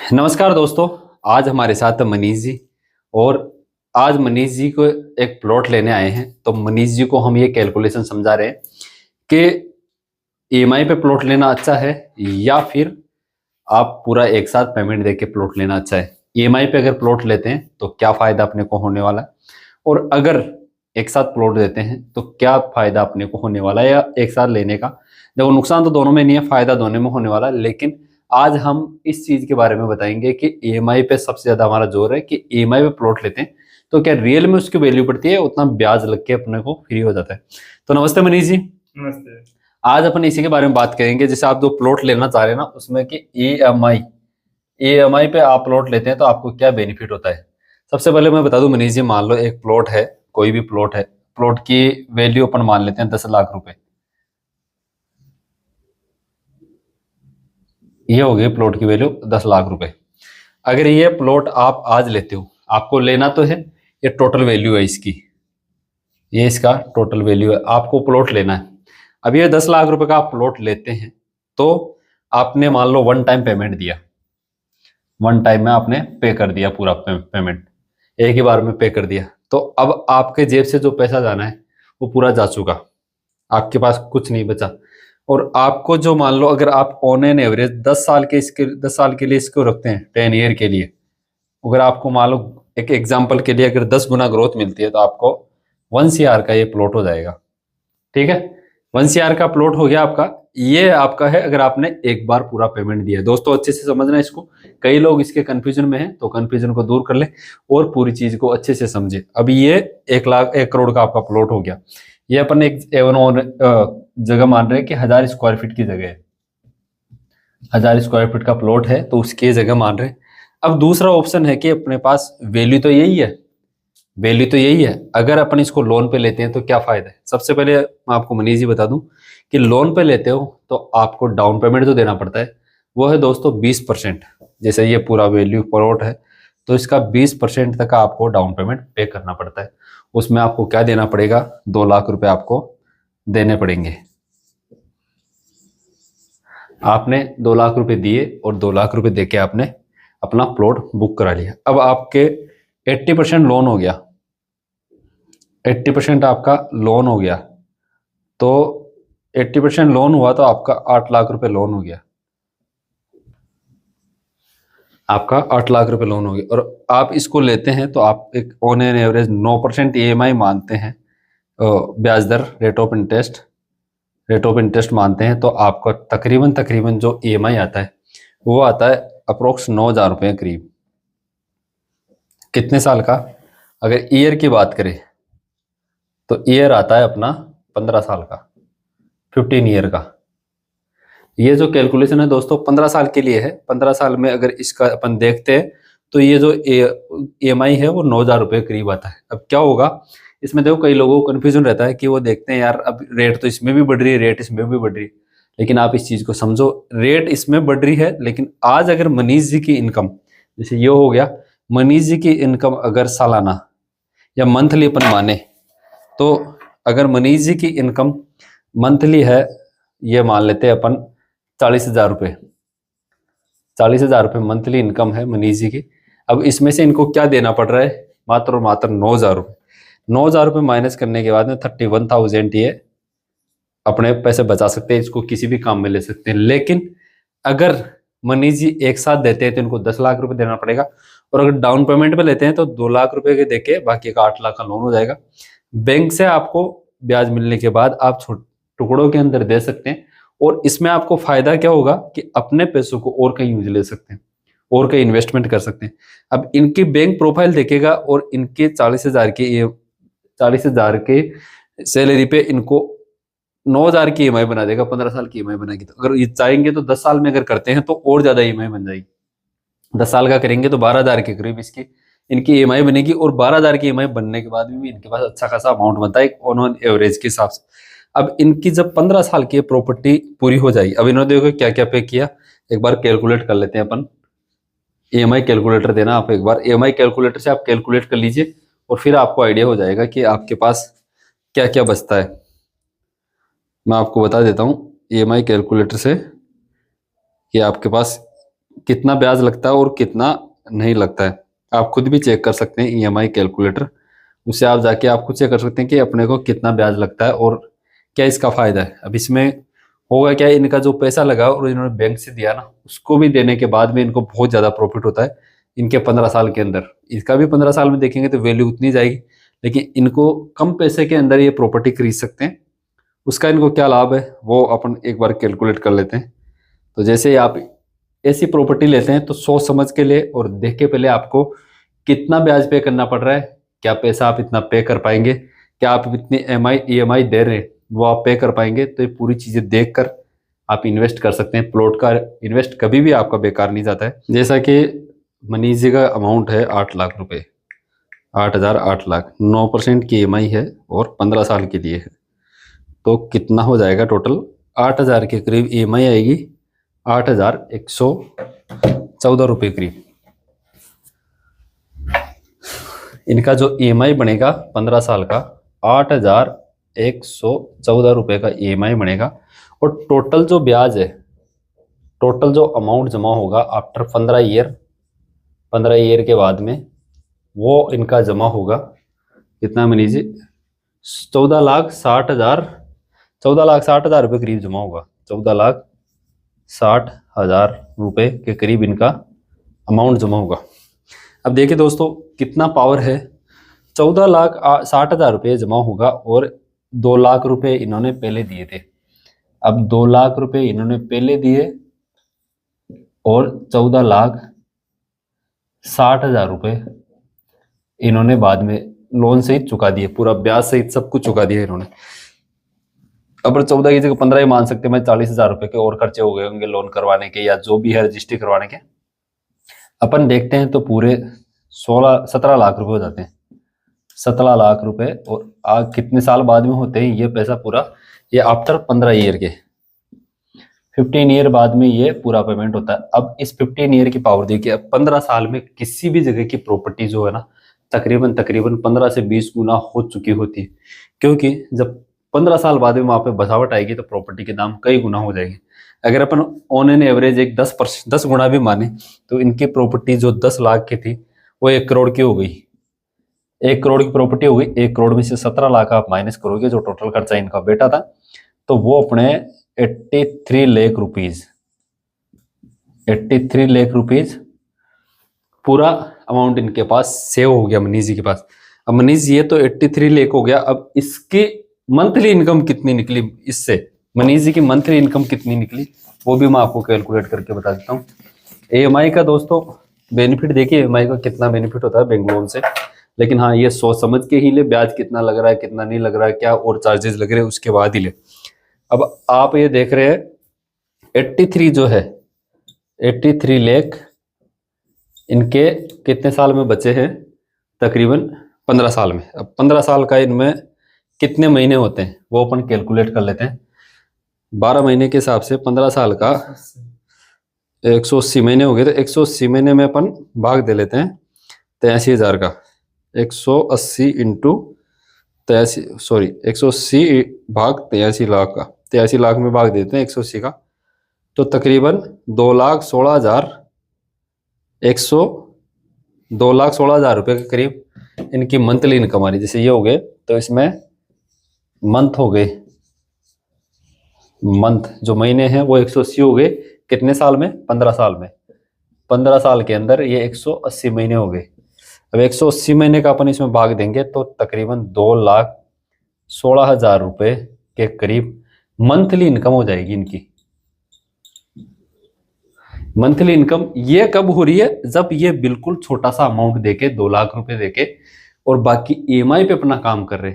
नमस्कार दोस्तों। आज हमारे साथ मनीष जी और आज मनीष जी को एक प्लॉट लेने आए हैं। तो मनीष जी को हम ये कैलकुलेशन समझा रहे हैं कि ईएमआई पे प्लॉट लेना अच्छा है या फिर आप पूरा एक साथ पेमेंट देके प्लॉट लेना अच्छा है। ईएमआई पे अगर प्लॉट लेते हैं तो क्या फायदा अपने को होने वाला है, और अगर एक साथ प्लॉट देते हैं तो क्या फायदा अपने को होने वाला है। या एक साथ लेने का देखो, नुकसान तो दोनों में नहीं है, फायदा दोनों में होने वाला है। लेकिन आज हम इस चीज के बारे में बताएंगे कि ईएमआई पे सबसे ज्यादा हमारा जोर है कि ईएमआई पे प्लॉट लेते हैं तो क्या रियल में उसकी वैल्यू बढ़ती है, उतना ब्याज लग के अपने को फ्री हो जाता है। तो नमस्ते मनीष जी। नमस्ते। आज अपन इसी के बारे में बात करेंगे, जैसे आप जो प्लॉट लेना चाह रहे हैं ना, उसमें कि ईएमआई पे आप प्लॉट लेते हैं तो आपको क्या बेनिफिट होता है। सबसे पहले मैं बता दूं मनीष जी, मान लो एक प्लॉट है, कोई भी प्लॉट है, प्लॉट की वैल्यू अपन मान लेते हैं 10 लाख रुपए। ये हो गई प्लॉट की वैल्यू 10 लाख रुपए। अगर ये प्लॉट आप आज लेते हो, आपको लेना तो है, ये टोटल वैल्यू है इसकी, ये इसका टोटल वैल्यू है, आपको प्लॉट लेना है। अब ये 10 लाख रुपए का आप प्लॉट लेते हैं तो आपने मान लो वन टाइम पेमेंट दिया, वन टाइम में आपने पे कर दिया पूरा पेमेंट, एक ही बार में पे कर दिया। तो अब आपके जेब से जो पैसा जाना है वो पूरा जा चुका, आपके पास कुछ नहीं बचा। और आपको जो मान लो, अगर आप ऑन एन एवरेज 10 साल के लिए इसको रखते हैं, 10 ईयर के लिए, अगर आपको मान लो एक एग्जाम्पल के लिए अगर 10 गुना ग्रोथ मिलती है तो आपको 1 CR का ये प्लॉट हो जाएगा। ठीक है, 1 CR का प्लॉट हो गया आपका। ये आपका है अगर आपने एक बार पूरा पेमेंट दिया है। दोस्तों अच्छे से समझना इसको, कई लोग इसके कंफ्यूजन में हैं तो कंफ्यूजन को दूर कर ले और पूरी चीज को अच्छे से समझे। अभी ये 1 करोड़ का आपका प्लॉट हो गया। ये अपन एक जगह मान रहे हैं कि 1000 स्क्वायर फीट की जगह है, 1000 स्क्वायर फीट का प्लॉट है तो उसकी जगह मान रहे हैं। अब दूसरा ऑप्शन है कि अपने पास वैल्यू तो यही है, वैल्यू तो यही है, अगर अपन इसको लोन पे लेते हैं तो क्या फायदा है। सबसे पहले मैं आपको मनीष जी बता दूं कि लोन पे लेते हो तो आपको डाउन पेमेंट जो देना पड़ता है वो है दोस्तों 20%। जैसे ये पूरा वैल्यू प्लॉट है तो इसका 20% तक का आपको डाउन पेमेंट पे करना पड़ता है। उसमें आपको क्या देना पड़ेगा, 2 लाख रुपए आपको देने पड़ेंगे। आपने 2 लाख रुपए दिए और 2 लाख रुपए देके आपने अपना प्लॉट बुक करा लिया। अब आपके 80% लोन हो गया, 80% आपका लोन हो गया। तो 80% लोन हुआ तो आपका 8 लाख रुपए लोन हो गया, आपका 8 लाख रुपए लोन हो गया। और आप इसको लेते हैं तो आप एक ऑन एन एवरेज 9% ईएमआई मानते हैं, ब्याज दर, रेट ऑफ इंटरेस्ट मानते हैं, तो आपका तकरीबन तकरीबन जो ईएमआई आता है वो आता है अप्रोक्स 9,000 रुपये करीब। कितने साल का, अगर ईयर की बात करें तो ईयर आता है अपना 15 साल का, 15 ईयर का। ये जो कैलकुलेशन है दोस्तों 15 साल के लिए है। 15 साल में अगर इसका अपन देखते हैं तो ये जो ईएमआई है वो 9,000 रुपये करीब आता है। अब क्या होगा इसमें, देखो कई लोगों को कन्फ्यूजन रहता है कि वो देखते हैं यार अब रेट तो इसमें भी बढ़ रही है, रेट इसमें भी बढ़ रही है। लेकिन आप इस चीज को समझो, रेट इसमें बढ़ रही है लेकिन आज अगर मनीष जी की इनकम, जैसे ये हो गया, मनीष जी की इनकम अगर सालाना या मंथली अपन माने तो अगर मनीष जी की इनकम मंथली है, ये मान लेते हैं अपन 40,000 रुपये, 40,000 रुपये मंथली इनकम है मनीष जी की। अब इसमें से इनको क्या देना पड़ रहा है, मात्र और मात्र 9,000 रुपये। 9,000 रुपये माइनस करने के बाद में 31,000 ये अपने पैसे बचा सकते हैं, इसको किसी भी काम में ले सकते हैं। लेकिन अगर मनीष जी एक साथ देते हैं तो इनको 10 लाख रुपए देना पड़ेगा, और अगर डाउन पेमेंट पे लेते हैं तो 2 लाख रुपए के देके बाकी का 8 लाख का लोन हो जाएगा। बैंक से आपको ब्याज मिलने के बाद आप टुकड़ों के अंदर दे सकते हैं। और इसमें आपको फायदा क्या होगा कि अपने पैसों को और कहीं यूज ले सकते हैं और कहीं इन्वेस्टमेंट कर सकते हैं। अब इनकी बैंक प्रोफाइल देखेगा और इनके 40,000 के सैलरी पे इनको 9,000 की ईएमआई बना देगा, 15 साल की ईएमआई बनाएगी। तो अगर ये चाहेंगे तो 10 साल में अगर करते हैं तो और ज्यादा ईएमआई बन जाएगी। 10 साल का करेंगे तो 12,000 के करीब इसकी इनकी ईएमआई बनेगी, और 12,000 की ईएमआई बनने के बाद भी इनके पास अच्छा खासा अमाउंट बनता है ऑन एवरेज के हिसाब से। अब इनकी जब 15 साल की प्रॉपर्टी पूरी हो जाएगी, अब इन्होंने देखो क्या क्या पे किया, एक बार कैलकुलेट कर लेते हैं अपन। ईएमआई कैलकुलेटर देना आप, एक बार ईएमआई कैलकुलेटर से आप कैलकुलेट कर लीजिए और फिर आपको आइडिया हो जाएगा कि आपके पास क्या क्या बचता है। मैं आपको बता देता हूँ ईएमआई कैलकुलेटर से कि आपके पास कितना ब्याज लगता है और कितना नहीं लगता है। आप खुद भी चेक कर सकते हैं ईएमआई कैलकुलेटर, उससे आप जाके आप खुद चेक कर सकते हैं कि अपने को कितना ब्याज लगता है और क्या इसका फायदा है। अब इसमें होगा क्या, इनका जो पैसा लगा और इन्होंने बैंक से दिया ना, उसको भी देने के बाद में इनको बहुत ज़्यादा प्रॉफिट होता है इनके 15 साल के अंदर। इसका भी 15 साल में देखेंगे तो वैल्यू उतनी जाएगी, लेकिन इनको कम पैसे के अंदर ये प्रॉपर्टी खरीद सकते हैं। उसका इनको क्या लाभ है वो अपन एक बार कैलकुलेट कर लेते हैं। तो जैसे आप ऐसी प्रॉपर्टी लेते हैं तो सोच समझ के ले और देख के पहले आपको कितना ब्याज पे करना पड़ रहा है, क्या पैसा आप इतना पे कर पाएंगे, क्या आप इतनी ईएमआई दे रहे हैं वो आप पे कर पाएंगे। तो ये पूरी चीज़ें देख कर आप इन्वेस्ट कर सकते हैं। प्लॉट का इन्वेस्ट कभी भी आपका बेकार नहीं जाता है। जैसा कि मनीष जी का अमाउंट है 8 लाख रुपए, 8 लाख, 9% की ईएमआई है और 15 साल के लिए है। तो कितना हो जाएगा टोटल, 8,000 के करीब ईएमआई आएगी, 8,114 रुपये करीब। इनका जो ईएमआई बनेगा 15 साल का 8,114 रुपये का ईएमआई बनेगा। और टोटल जो ब्याज है, टोटल जो अमाउंट जमा होगा आफ्टर 15 ईयर के बाद में वो इनका जमा होगा कितना मनीष जी, 14,60,000 रुपये करीब जमा होगा। 14,60,000 रुपये के करीब इनका अमाउंट जमा होगा। अब देखिए दोस्तों कितना पावर है, 14,60,000 रुपये जमा होगा और 2 लाख रुपए इन्होंने पहले दिए थे। अब 2 लाख रुपए इन्होंने पहले दिए और 14,60,000 रुपये इन्होंने बाद में लोन सहित चुका दिए, पूरा ब्याज सहित सब कुछ चुका दिया इन्होंने। अब 14 की जगह 15 ही मान सकते हैं, मैं 40,000 रुपये के और खर्चे हो गए होंगे लोन करवाने के या जो भी है रजिस्ट्री करवाने के। अपन देखते हैं तो पूरे 17 लाख रुपए हो जाते हैं, 17 लाख रुपए। और आज कितने साल बाद में होते हैं ये पैसा पूरा, ये आफ्टर 15 ईयर के 15 ईयर बाद में ये पूरा पेमेंट होता है। अब इस 15 ईयर की पावर देखिए, अब 15 साल में किसी भी जगह की प्रॉपर्टी जो है ना तकरीबन 15 से 20 गुना हो चुकी होती है, क्योंकि जब 15 साल बाद में वहां पे बसावट आएगी तो प्रॉपर्टी के दाम कई गुना हो जाएंगे। अगर अपन ऑन एन एवरेज एक 10 गुना भी माने तो इनकी प्रॉपर्टी जो 10 लाख की थी वो 1 करोड़ की हो गई। 1 करोड़ की प्रॉपर्टी हो गई, 1 करोड़ में से 17 लाख आप माइनस करोगे जो टोटल खर्चा इनका बेटा था, तो वो अपने 83 लाख रुपीज, 83 लाख रुपीज पूरा अमाउंट इनके पास सेव हो गया मनीष जी के पास। अब मनीष जी ये तो 83 लाख हो गया, अब इसकी मंथली इनकम कितनी निकली, इससे मनीष जी की मंथली इनकम कितनी निकली वो भी मैं आपको कैलकुलेट करके बता देता हूँ। ईएमआई का दोस्तों बेनिफिट देखिए, ईएमआई का कितना बेनिफिट होता है बैंक लोन से, लेकिन हाँ ये सोच समझ के ही ले, ब्याज कितना लग रहा है कितना नहीं लग रहा है, क्या और चार्जेस लग रहे हैं उसके बाद ही ले। अब आप ये देख रहे हैं 83 जो है 83 लाख इनके कितने साल में बचे हैं, तकरीबन 15 साल में। अब 15 साल का इनमें कितने महीने होते हैं वो अपन कैलकुलेट कर लेते हैं। 12 महीने के हिसाब से 15 साल का 180 महीने हो गए, तो 180 महीने में अपन भाग दे लेते हैं 83,000 का, 180 इंटू 180 भाग 83 लाख का, 83 लाख में भाग देते हैं 180 का, तो तकरीबन 2,16,000 रुपये के करीब इनकी मंथली इनकम आ रही। जैसे ये हो गए तो इसमें मंथ हो गए, मंथ जो महीने हैं वो 180 हो गए, कितने साल में, 15 साल में। 15 साल के अंदर ये 180 महीने हो गए। अब 180 महीने का अपन इसमें भाग देंगे तो तकरीबन 2,16,000 रुपये के करीब मंथली इनकम हो जाएगी इनकी। मंथली इनकम ये कब हो रही है, जब ये बिल्कुल छोटा सा अमाउंट देके 2 लाख रुपए देके और बाकी ईएमआई पे अपना काम कर रहे,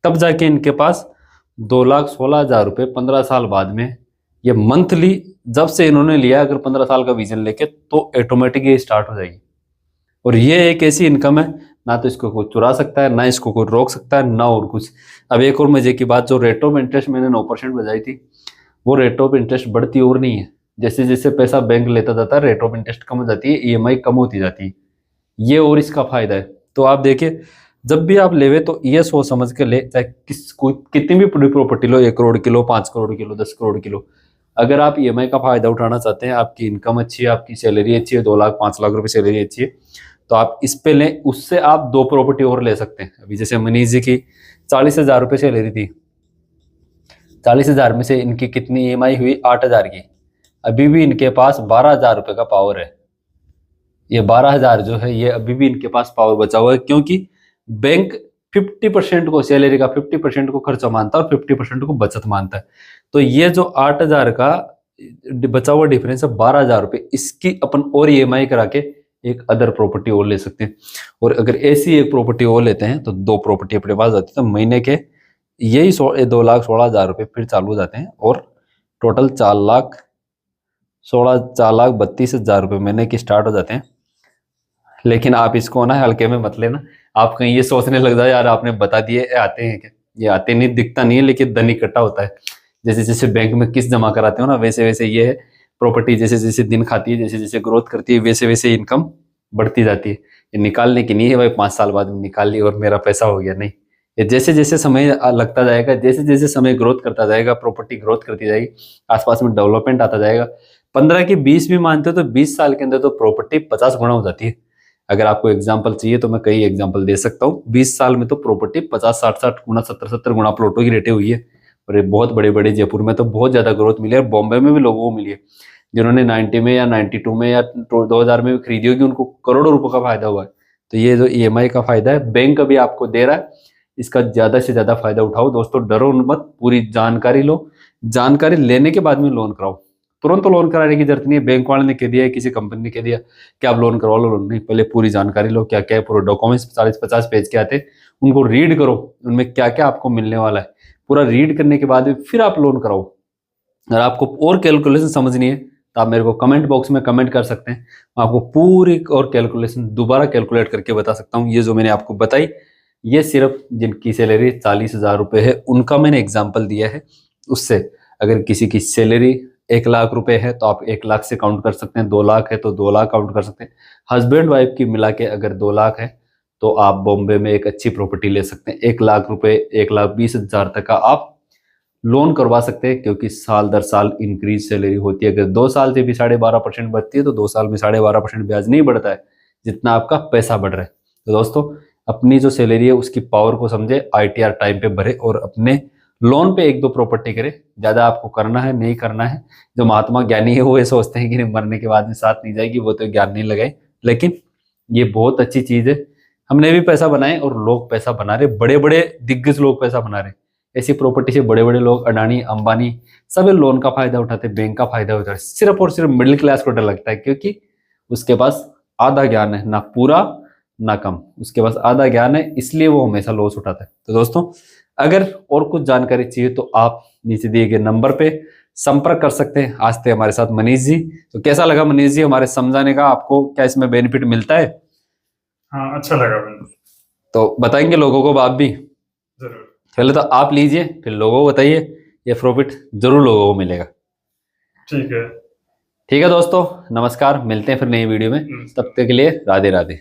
तब जाके इनके पास 2,16,000 रुपये 15 साल बाद में ये मंथली, जब से इन्होंने लिया अगर 15 साल का विजन लेके तो ऑटोमेटिक ये स्टार्ट हो जाएगी। और ये एक ऐसी इनकम है ना तो इसको कोई चुरा सकता है, ना इसको कोई रोक सकता है, ना और कुछ। अब एक और मजे की बात, जो रेट ऑफ इंटरेस्ट मैंने 9% बजाई थी, वो रेट ऑफ इंटरेस्ट बढ़ती और नहीं है। जैसे जैसे पैसा बैंक लेता जाता है रेट ऑफ इंटरेस्ट कम हो जाती है, ईएमआई कम होती जाती है। ये और इसका फायदा है। तो आप देखिए जब भी आप लेवे तो ये सोच समझ के ले, चाहे कितनी भी प्रॉपर्टी लो, 1 करोड़ की लो, 5 करोड़ की लो, 10 करोड़ की लो, अगर आप ईएमआई का फायदा उठाना चाहते हैं, आपकी इनकम अच्छी है, आपकी सैलरी अच्छी है, 2 लाख 5 लाख रुपए सैलरी अच्छी है, तो आप इस पे लें। उससे आप 2 प्रॉपर्टी और ले सकते हैं। अभी जैसे मनीष जी की 40,000 रुपये सैलरी थी, 40,000 में से इनकी कितनी ईएमआई हुई? 8,000 की। अभी भी इनके पास 12,000 रुपये का पावर है। ये 12,000 जो है ये अभी भी इनके पास पावर बचा हुआ है, क्योंकि बैंक 50% को, सैलरी का 50% को खर्चा मानता है और 50% को बचत मानता है। तो ये जो 8,000 का बचा हुआ डिफरेंस है 12,000 रुपये, इसकी अपन और ईएमआई करा के एक अदर प्रॉपर्टी और ले सकते हैं। और अगर ऐसी एक प्रॉपर्टी और लेते हैं तो 2 प्रॉपर्टी अपने पास आती है, तो महीने के यही 2,16,000 रुपये फिर चालू हो जाते हैं और टोटल 4,32,000 रुपये महीने की स्टार्ट हो जाते हैं। लेकिन आप इसको ना हल्के में मत लेना। आप कहीं ये सोचने लग जाए यार आपने बता दिए आते हैं क्या? ये आते नहीं, दिखता नहीं है, लेकिन धन इकट्ठा होता है। जैसे जैसे बैंक में किस्त जमा कराते हो ना, वैसे वैसे ये प्रॉपर्टी जैसे जैसे दिन खाती है, जैसे जैसे ग्रोथ करती है, वैसे वैसे इनकम बढ़ती जाती है। ये निकालने की नहीं है भाई 5 साल बाद निकाल ली और मेरा पैसा हो गया, नहीं। ये जैसे जैसे समय लगता जाएगा, जैसे जैसे समय ग्रोथ करता जाएगा, प्रॉपर्टी ग्रोथ करती जाएगी, आसपास में डेवलपमेंट आता जाएगा। 15 की 20 भी मानते हो तो 20 साल के अंदर तो प्रॉपर्टी 50 गुना हो जाती है। अगर आपको एग्जाम्पल चाहिए तो मैं कई एग्जाम्पल दे सकता हूँ। 20 साल में तो प्रॉपर्टी 50-60 गुना, 70 गुना प्लॉटों की रेटें हुई है। और ये बहुत बड़े बड़े, जयपुर में तो बहुत ज्यादा ग्रोथ मिली है, और बॉम्बे में भी लोगों को मिली है जिन्होंने 90 में या 92 में या 2000 में खरीदी होगी, उनको करोड़ों रुपए का फायदा हुआ है। तो ये जो ईएमआई का फायदा है बैंक अभी आपको दे रहा है, इसका ज्यादा से ज्यादा फायदा उठाओ दोस्तों। डरो मत, पूरी जानकारी लो, जानकारी लेने के बाद में लोन कराओ। तुरंत तो लोन कराने की जरूरत नहीं है। बैंक वाले ने कह दिया है, किसी कंपनी ने कह दिया कि आप लोन करवा लो, लोन नहीं। पहले पूरी जानकारी लो, क्या क्या है, पूरे डॉक्यूमेंट्स 40-50 पेज के आते हैं, उनको रीड करो, उनमें क्या क्या आपको मिलने वाला है। पूरा रीड करने के बाद फिर आप लोन कराओ। अगर आपको और कैलकुलेशन समझनी है तो आप मेरे को कमेंट बॉक्स में कमेंट कर सकते हैं, मैं आपको पूरी और कैलकुलेशन दोबारा कैलकुलेट करके बता सकता हूँ। ये जो मैंने आपको बताई, ये सिर्फ जिनकी सैलरी 40,000 रुपये है उनका मैंने एग्जाम्पल दिया है। उससे अगर किसी की सैलरी 1 लाख रुपए है तो आप 1 लाख से काउंट कर सकते हैं, 2 लाख है तो 2 लाख काउंट कर सकते हैं। हस्बैंड वाइफ की मिला के अगर 2 लाख है तो आप बॉम्बे में एक अच्छी प्रॉपर्टी ले सकते हैं। 1 लाख रुपए, 1,20,000 तक का आप लोन करवा सकते हैं, क्योंकि साल दर साल इंक्रीज सैलरी होती है। अगर 2 साल से भी 12.5% बढ़ती है तो 2 साल में 12.5% ब्याज नहीं बढ़ता है, जितना आपका पैसा बढ़ रहा है। तो दोस्तों अपनी जो सैलरी है उसकी पावर को समझे, आईटीआर टाइम पे भरे और अपने लोन पे 1-2 प्रॉपर्टी करे। ज्यादा आपको करना है नहीं करना है। जो महात्मा ज्ञानी है वो ये सोचते हैं कि मरने के बाद में साथ नहीं जाएगी, वो तो ज्ञान नहीं लगाए, लेकिन ये बहुत अच्छी चीज है। हमने भी पैसा बनाए और लोग पैसा बना रहे, बड़े बड़े दिग्गज लोग पैसा बना रहे। ऐसी प्रॉपर्टी से बड़े बड़े लोग, अडानी अंबानी, सब लोन का फायदा उठाते, बैंक का फायदा उठाते। सिर्फ और सिर्फ मिडिल क्लास को डर लगता है, क्योंकि उसके पास आधा ज्ञान है, ना पूरा ना कम, उसके पास आधा ज्ञान है, इसलिए वो हमेशा लॉस उठाता है। तो दोस्तों अगर और कुछ जानकारी चाहिए तो आप नीचे दिए गए नंबर पे संपर्क कर सकते हैं। आज थे हमारे साथ मनीष जी। तो कैसा लगा मनीष जी हमारे समझाने का? आपको क्या इसमें बेनिफिट मिलता है? हाँ, अच्छा लगा। तो बताएंगे लोगों को आप भी? जरूर। पहले तो आप लीजिए, फिर लोगों को बताइए, ये प्रॉफिट जरूर लोगों को मिलेगा। ठीक है। ठीक है दोस्तों, नमस्कार, मिलते हैं फिर नई वीडियो में। तब तक के लिए राधे राधे।